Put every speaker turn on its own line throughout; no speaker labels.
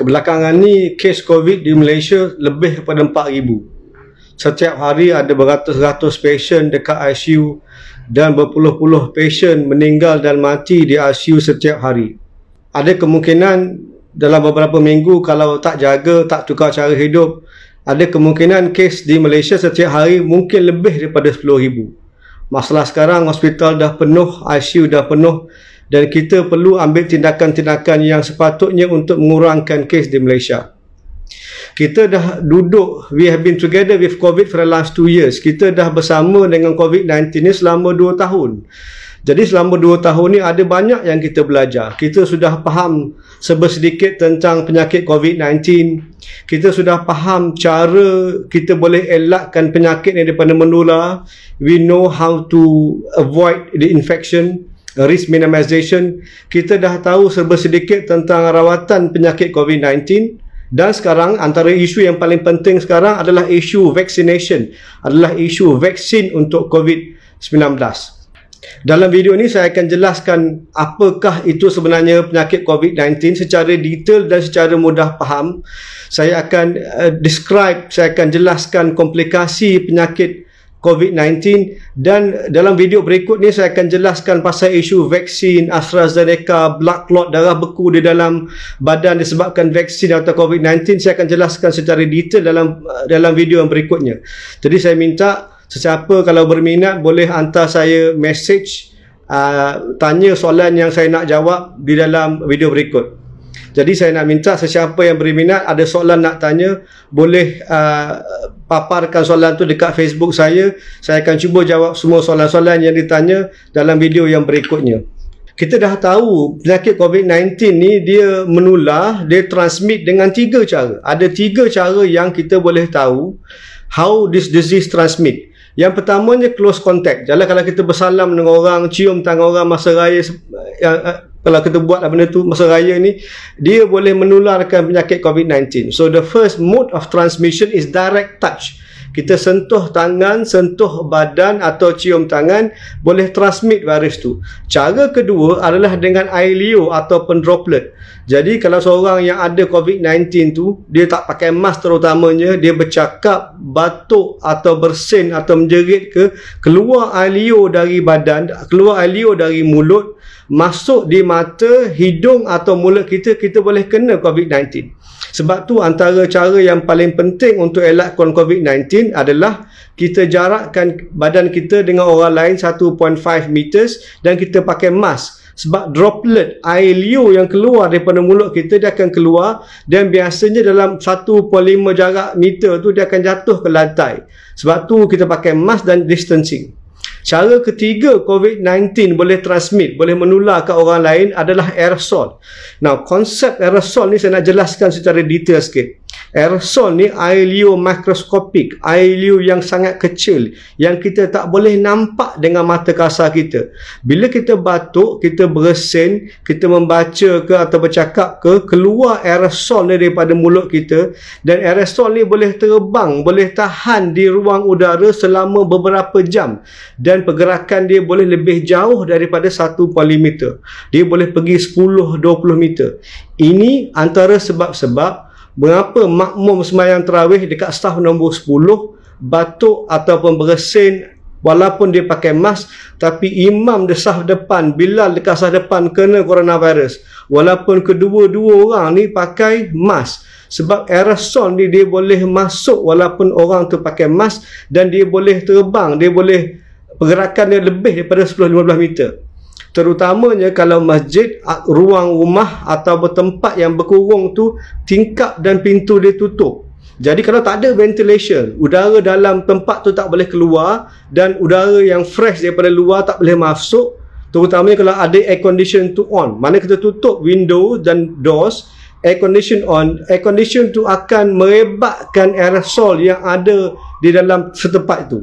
Kebelakangan ni kes COVID di Malaysia lebih daripada 4,000. Setiap hari ada beratus-ratus pasien dekat ICU dan berpuluh-puluh pasien meninggal dan mati di ICU setiap hari. Ada kemungkinan dalam beberapa minggu kalau tak jaga, tak tukar cara hidup, ada kemungkinan kes di Malaysia setiap hari mungkin lebih daripada 10,000. Masalah sekarang hospital dah penuh, ICU dah penuh, dan kita perlu ambil tindakan-tindakan yang sepatutnya untuk mengurangkan kes di Malaysia. Kita dah duduk, we have been together with COVID for the last 2 years. Kita dah bersama dengan COVID-19 ni selama 2 tahun. Jadi selama 2 tahun ni ada banyak yang kita belajar. Kita sudah faham sebersedikit tentang penyakit COVID-19. Kita sudah faham cara kita boleh elakkan penyakit ni daripada menular. We know how to avoid the infection, risk minimization. Kita dah tahu sebersedikit tentang rawatan penyakit COVID-19. Dan sekarang antara isu yang paling penting sekarang adalah isu vaccination, adalah isu vaksin untuk COVID-19. Dalam video ini saya akan jelaskan apakah itu sebenarnya penyakit COVID-19 secara detail dan secara mudah faham. Saya akan saya akan jelaskan komplikasi penyakit COVID-19, dan dalam video berikut ni saya akan jelaskan pasal isu vaksin AstraZeneca, blood clot, darah beku di dalam badan disebabkan vaksin atau COVID-19. Saya akan jelaskan secara detail dalam video yang berikutnya. Jadi saya minta sesiapa kalau berminat boleh hantar saya message, tanya soalan yang saya nak jawab di dalam video berikut. Jadi saya nak minta sesiapa yang berminat ada soalan nak tanya, boleh paparkan soalan tu dekat Facebook saya. Saya akan cuba jawab semua soalan-soalan yang ditanya dalam video yang berikutnya. Kita dah tahu penyakit COVID-19 ni dia menular, dia transmit dengan 3 cara. Ada 3 cara yang kita boleh tahu how this disease transmit. Yang pertamanya close contact. Jadi kalau kita bersalam dengan orang, cium tangan orang masa raya, kalau kita buat benda tu masa raya ni, dia boleh menularkan penyakit COVID-19. So the first mode of transmission is direct touch. Kita sentuh tangan, sentuh badan atau cium tangan, boleh transmit virus tu. Cara kedua adalah dengan air liur ataupun droplet. Jadi kalau seorang yang ada COVID-19 tu, dia tak pakai mask terutamanya, dia bercakap, batuk atau bersin atau menjerit keluar air liur dari badan, keluar air liur dari mulut, masuk di mata, hidung atau mulut kita, kita boleh kena COVID-19. Sebab tu antara cara yang paling penting untuk elakkan COVID-19 adalah kita jarakkan badan kita dengan orang lain 1.5 meters dan kita pakai mask. Sebab droplet air liur yang keluar daripada mulut kita, dia akan keluar dan biasanya dalam 1.5 jarak meter tu dia akan jatuh ke lantai. Sebab tu kita pakai mask dan distancing. Cara ketiga COVID-19 boleh transmit, boleh menular ke orang lain adalah aerosol. Now, konsep aerosol ni saya nak jelaskan secara detail sikit. Aerosol ni air liur makroskopik, air liur yang sangat kecil yang kita tak boleh nampak dengan mata kasar kita. Bila kita batuk, kita bersin, kita membaca ke atau bercakap ke, keluar aerosol ni daripada mulut kita, dan aerosol ni boleh terbang, boleh tahan di ruang udara selama beberapa jam, dan pergerakan dia boleh lebih jauh daripada 1.5 meter. Dia boleh pergi 10-20 meter. Ini antara sebab-sebab mengapa makmum sembahyang tarawih dekat saf nombor 10 batuk ataupun bersin walaupun dia pakai mask, tapi imam di saf depan, Bilal dekat saf depan kena coronavirus walaupun kedua-dua orang ni pakai mask. Sebab aerosol ni dia boleh masuk walaupun orang tu pakai mask, dan dia boleh terbang, dia boleh pergerakan dia lebih daripada 10-15 meter. Terutamanya kalau masjid, ruang rumah atau tempat yang berkurung tu tingkap dan pintu dia tutup. Jadi kalau tak ada ventilation, udara dalam tempat tu tak boleh keluar dan udara yang fresh daripada luar tak boleh masuk. Terutamanya kalau ada air condition tu on. Mana kita tutup window dan doors, air condition on, air condition tu akan merebakkan aerosol yang ada di dalam setempat itu.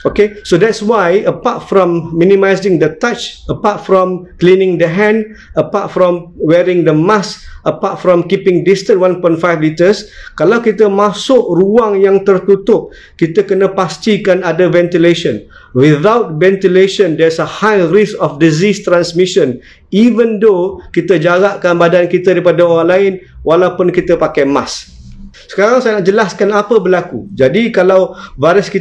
Okay, so that's why apart from minimizing the touch, apart from cleaning the hand, apart from wearing the mask, apart from keeping distance 1.5 liters, kalau kita masuk ruang yang tertutup, kita kena pastikan ada ventilation. Without ventilation, there's a high risk of disease transmission, even though kita jarakkan badan kita daripada orang lain walaupun kita pakai mask. Sekarang saya nak jelaskan apa berlaku. Jadi kalau virus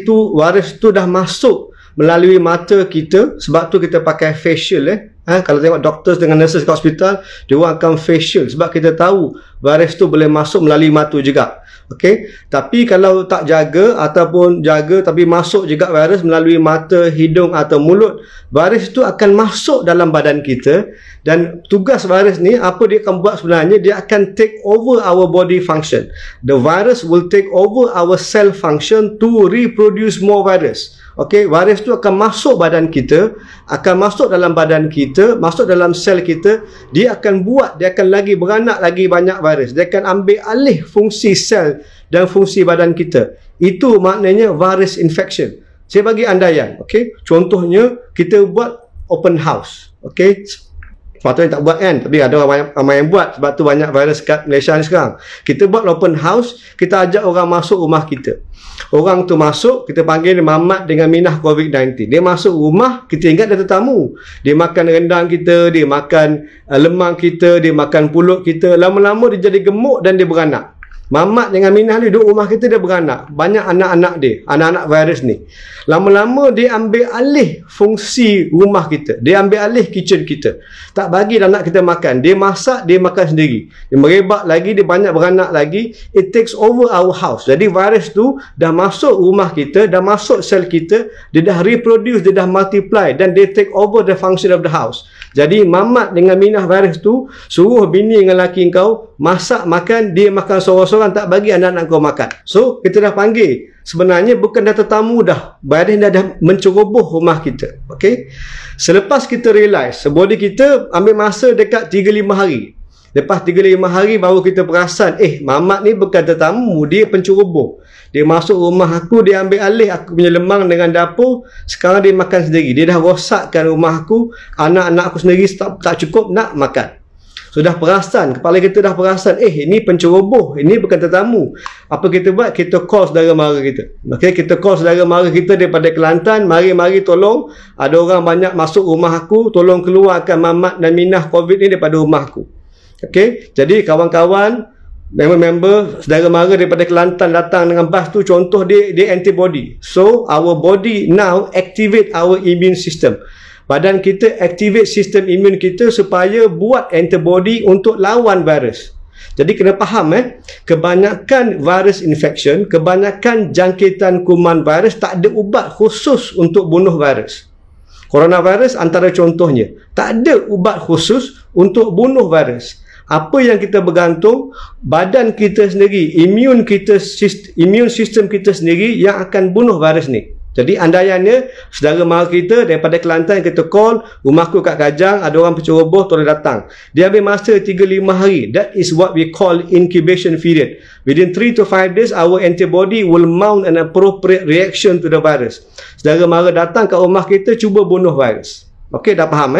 tu dah masuk melalui mata kita, sebab tu kita pakai facial kalau tengok doktor dengan nurses kat hospital, dia orang akan facial sebab kita tahu virus tu boleh masuk melalui mata juga. Okey, tapi kalau tak jaga ataupun jaga tapi masuk juga virus melalui mata, hidung atau mulut, virus tu akan masuk dalam badan kita. Dan tugas virus ni, apa dia akan buat sebenarnya, dia akan take over our body function. The virus will take over our cell function to reproduce more virus. Okay, virus tu akan masuk badan kita, akan masuk dalam badan kita, masuk dalam sel kita. Dia akan lagi beranak lagi banyak virus. Dia akan ambil alih fungsi sel dan fungsi badan kita. Itu maknanya virus infection. Saya bagi andaian, okay, contohnya kita buat open house. Okay, sepatutnya tak buat kan, tapi ada orang ramai yang buat sebab tu banyak virus kat Malaysia ni sekarang. Kita buat open house, kita ajak orang masuk rumah kita. Orang tu masuk, kita panggil dia Mamat dengan Minah COVID-19. Dia masuk rumah, kita ingat dia tetamu. Dia makan rendang kita, dia makan lemang kita, dia makan pulut kita. Lama-lama dia jadi gemuk dan dia beranak. Mamat dengan Minah ni duduk rumah kita, dia beranak. Banyak anak-anak dia, anak-anak virus ni. Lama-lama dia ambil alih fungsi rumah kita. Dia ambil alih kitchen kita. Tak bagi anak kita makan. Dia masak, dia makan sendiri. Dia merebak lagi, dia banyak beranak lagi. It takes over our house. Jadi virus tu dah masuk rumah kita, dah masuk sel kita, dia dah reproduce, dia dah multiply dan dia take over the function of the house. Jadi Mamat dengan Minah virus tu suruh bini dengan laki kau masak makan, dia makan seorang-seorang, tak bagi anak-anak kau makan. So kita dah panggil, sebenarnya bukan dah tetamu dah, virus dah menceroboh rumah kita. Okay, selepas kita realise, body kita ambil masa dekat 3-5 hari. Lepas 3-5 hari baru kita perasan, Mamat ni bukan tetamu, dia penceroboh. Dia masuk rumah aku, dia ambil alih aku punya lemang dengan dapur. Sekarang dia makan sendiri. Dia dah rosakkan rumah aku. Anak-anak aku sendiri tak cukup nak makan. Sudah perasan, kepala kita dah perasan, ini penceroboh, ini bukan tetamu. Apa kita buat? Kita call saudara mara kita. Okay, kita call saudara mara kita daripada Kelantan, mari tolong. Ada orang banyak masuk rumah aku, tolong keluarkan Mamat dan Minah COVID ni daripada rumah aku. Okay, jadi kawan-kawan, member-member, saudara mara daripada Kelantan datang dengan bas tu, contoh dia antibody. So our body now activate our immune system. Badan kita activate sistem imun kita supaya buat antibody untuk lawan virus. Jadi kena faham kebanyakan virus infection, kebanyakan jangkitan kuman virus tak ada ubat khusus untuk bunuh virus. Coronavirus antara contohnya, tak ada ubat khusus untuk bunuh virus. Apa yang kita bergantung, badan kita sendiri, immune system kita sendiri yang akan bunuh virus ni. Jadi andaiannya saudara mara kita daripada Kelantan, kita call, rumahku kat Kajang, ada orang penceroboh, tolong datang. Dia ambil masa 3-5 hari. That is what we call incubation period. Within 3 to 5 days, our antibody will mount an appropriate reaction to the virus. Saudara mara datang kat rumah kita, cuba bunuh virus. Okey, dah faham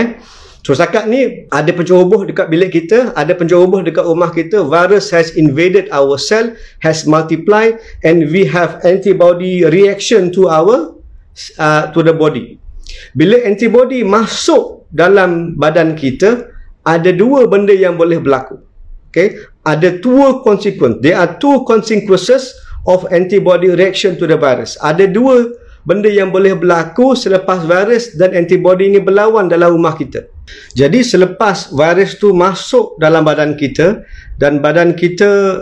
So setakat ni ada penceroboh dekat bilik kita, ada penceroboh dekat rumah kita, virus has invaded our cell, has multiplied, and we have antibody reaction to to the body. Bila antibody masuk dalam badan kita, ada dua benda yang boleh berlaku. Okay, ada two consequences. There are two consequences of antibody reaction to the virus. Ada dua benda yang boleh berlaku selepas virus dan antibody ni berlawan dalam rumah kita. Jadi selepas virus tu masuk dalam badan kita dan badan kita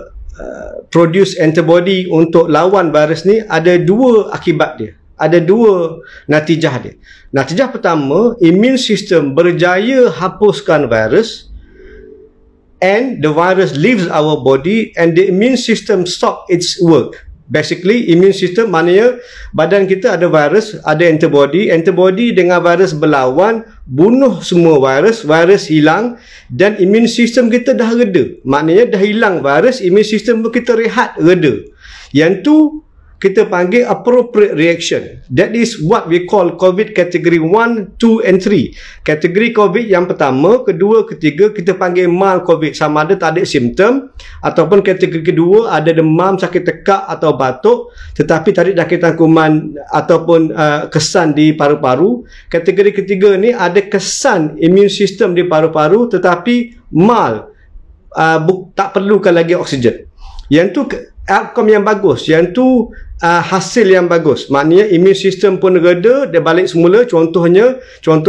produce antibody untuk lawan virus ni, ada dua akibat dia. Ada dua natijah dia. Natijah pertama, immune system berjaya hapuskan virus and the virus leaves our body and the immune system stop its work. Basically, immune system maknanya badan kita ada virus, ada antibody. Antibody dengan virus berlawan, bunuh semua virus, virus hilang dan immune system kita dah reda. Maknanya dah hilang virus, immune system kita rehat, reda. Yang tu kita panggil appropriate reaction. That is what we call COVID category 1, 2 and 3. Kategori COVID yang pertama, kedua, ketiga kita panggil mild COVID, sama ada tak ada simptom, ataupun kategori kedua ada demam, sakit tekak atau batuk tetapi tak ada jangkitan kuman ataupun kesan di paru-paru. Kategori ketiga ni ada kesan immune system di paru-paru tetapi mild, tak perlukan lagi oksigen. Yang tu outcome yang bagus, yang tu hasil yang bagus, maknanya immune system pun reda, dia balik semula. Contoh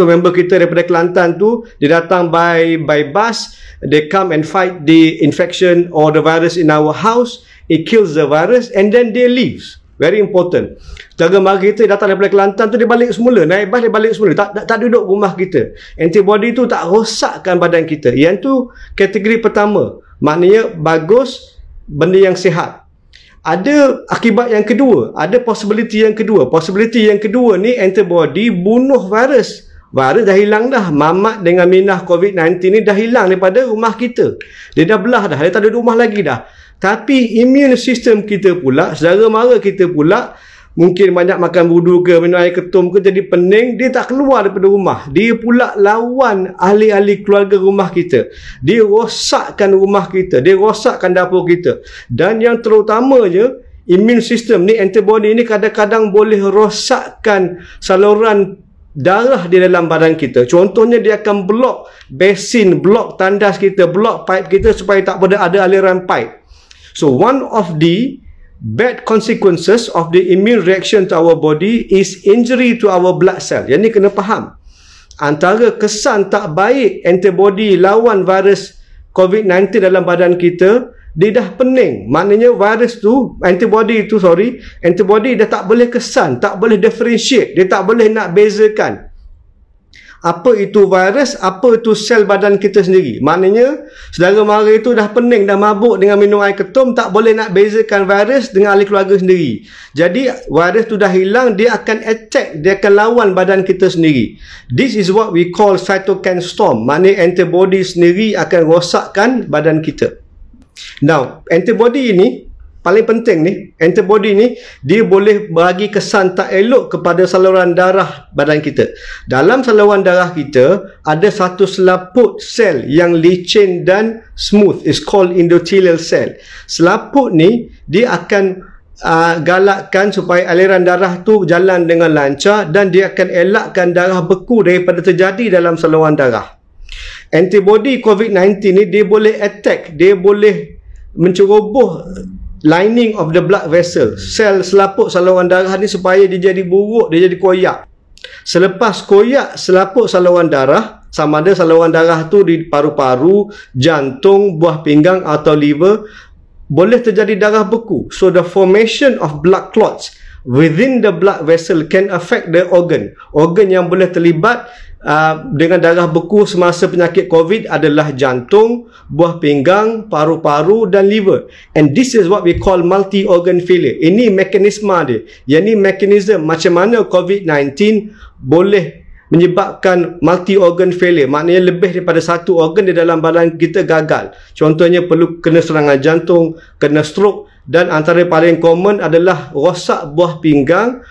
member kita daripada Kelantan tu, dia datang by bus, they come and fight the infection or the virus in our house, it kills the virus and then they leave. Very important. Jaga mara kita datang daripada Kelantan tu, dia balik semula, naik bas dia balik semula, tak duduk rumah kita. Antibody tu tak rosakkan badan kita. Yang tu kategori pertama, maknanya bagus, benda yang sihat. Ada akibat yang kedua, ada possibility yang kedua. Possibility yang kedua ni antibody bunuh virus. Virus dah hilang dah. Mamat dengan minah COVID-19 ni dah hilang daripada rumah kita. Dia dah belah dah, dia tak ada rumah lagi dah. Tapi immune system kita pula, saudara mara kita pula, mungkin banyak makan budu ke, minum air ketum ke, jadi pening, dia tak keluar daripada rumah. Dia pula lawan ahli-ahli keluarga rumah kita. Dia rosakkan rumah kita, dia rosakkan dapur kita. Dan yang terutamanya, immune system ni, antibody ni kadang-kadang boleh rosakkan saluran darah di dalam badan kita. Contohnya dia akan blok basin, blok tandas kita, blok pipe kita supaya tak boleh ada aliran pipe. So one of the bad consequences of the immune reaction to our body is injury to our blood cell. Yang ni kena faham. Antara kesan tak baik antibody lawan virus COVID-19 dalam badan kita, dia dah pening. Maknanya virus tu, antibody dah tak boleh kesan, tak boleh differentiate, dia tak boleh nak bezakan apa itu virus, apa itu sel badan kita sendiri. Maknanya saudara mara itu dah pening, dah mabuk dengan minum air ketum, tak boleh nak bezakan virus dengan ahli keluarga sendiri. Jadi virus tu dah hilang, dia akan attack, dia akan lawan badan kita sendiri. This is what we call cytokine storm. Maknanya antibody sendiri akan rosakkan badan kita. Now, antibody ini paling penting ni, antibody ni dia boleh bagi kesan tak elok kepada saluran darah badan kita. Dalam saluran darah kita ada satu selaput sel yang licin dan smooth, is called endothelial cell. Selaput ni dia akan galakkan supaya aliran darah tu jalan dengan lancar dan dia akan elakkan darah beku daripada terjadi dalam saluran darah. Antibody COVID-19 ni dia boleh attack, dia boleh menceroboh lining of the blood vessel, sel selaput saluran darah ni supaya dia jadi buruk, dia jadi koyak. Selepas koyak selaput saluran darah, sama ada saluran darah tu di paru-paru, jantung, buah pinggang atau liver, boleh terjadi darah beku. So the formation of blood clots within the blood vessel can affect the organ. Organ yang boleh terlibat dengan darah beku semasa penyakit COVID adalah jantung, buah pinggang, paru-paru dan liver. And this is what we call multi-organ failure. Ini mekanisme dia. Yang ni mekanisme macam mana COVID-19 boleh menyebabkan multi-organ failure. Maknanya lebih daripada satu organ di dalam badan kita gagal. Contohnya perlu kena serangan jantung, kena stroke, dan antara paling common adalah rosak buah pinggang,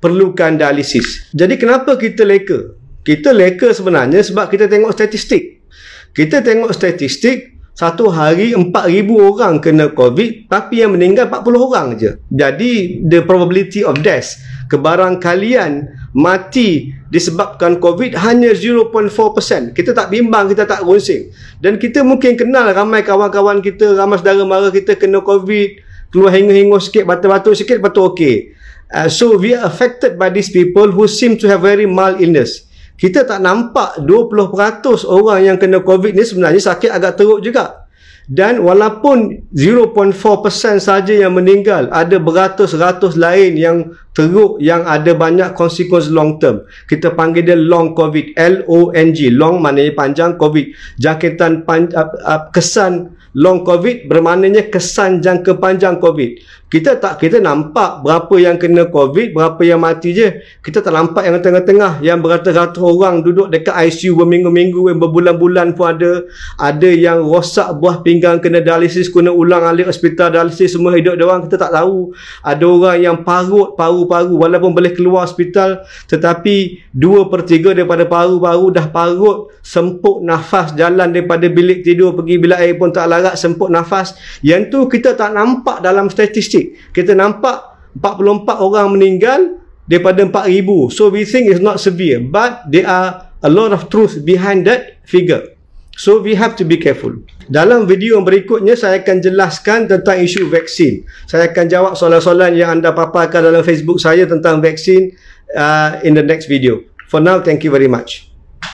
perlukan dialisis. Jadi kenapa kita leka? Kita leka sebenarnya sebab kita tengok statistik. Kita tengok statistik, satu hari 4,000 orang kena COVID, tapi yang meninggal 40 orang je. Jadi the probability of death, kebarangkalian mati disebabkan COVID hanya 0.4%. Kita tak bimbang, kita tak runsing. Dan kita mungkin kenal ramai kawan-kawan kita, ramai saudara mara kita kena COVID, keluar hingu-hingu sikit, batuk-batuk sikit, lepas tu okey. So we are affected by these people who seem to have very mild illness. Kita tak nampak 20% orang yang kena COVID ni sebenarnya sakit agak teruk juga. Dan walaupun 0.4% saja yang meninggal, ada beratus-ratus lain yang teruk, yang ada banyak konsekuensi long term. Kita panggil dia long COVID, L-O-N-G. Long maknanya panjang, COVID jangkitan kesan long COVID bermaknanya kesan jangka panjang COVID. Kita nampak berapa yang kena COVID, berapa yang mati je. Kita tak nampak yang tengah-tengah, yang beratus-ratus orang duduk dekat ICU berminggu-minggu, berbulan-bulan pun ada. Ada yang rosak buah pinggang, kena dialisis, kena ulang alik hospital dialisis, semua hidup dia orang kita tak tahu. Ada orang yang parut paru-paru, walaupun boleh keluar hospital, tetapi 2/3 daripada paru-paru dah parut, sempuk nafas, jalan daripada bilik tidur pergi bilik air pun tak larat, sempuk nafas. Yang tu kita tak nampak dalam statistik. Kita nampak 44 orang meninggal daripada 4,000. So we think it's not severe, but there are a lot of truth behind that figure. So we have to be careful. Dalam video yang berikutnya saya akan jelaskan tentang isu vaksin. Saya akan jawab soalan-soalan yang anda paparkan dalam Facebook saya tentang vaksin in the next video. For now, thank you very much.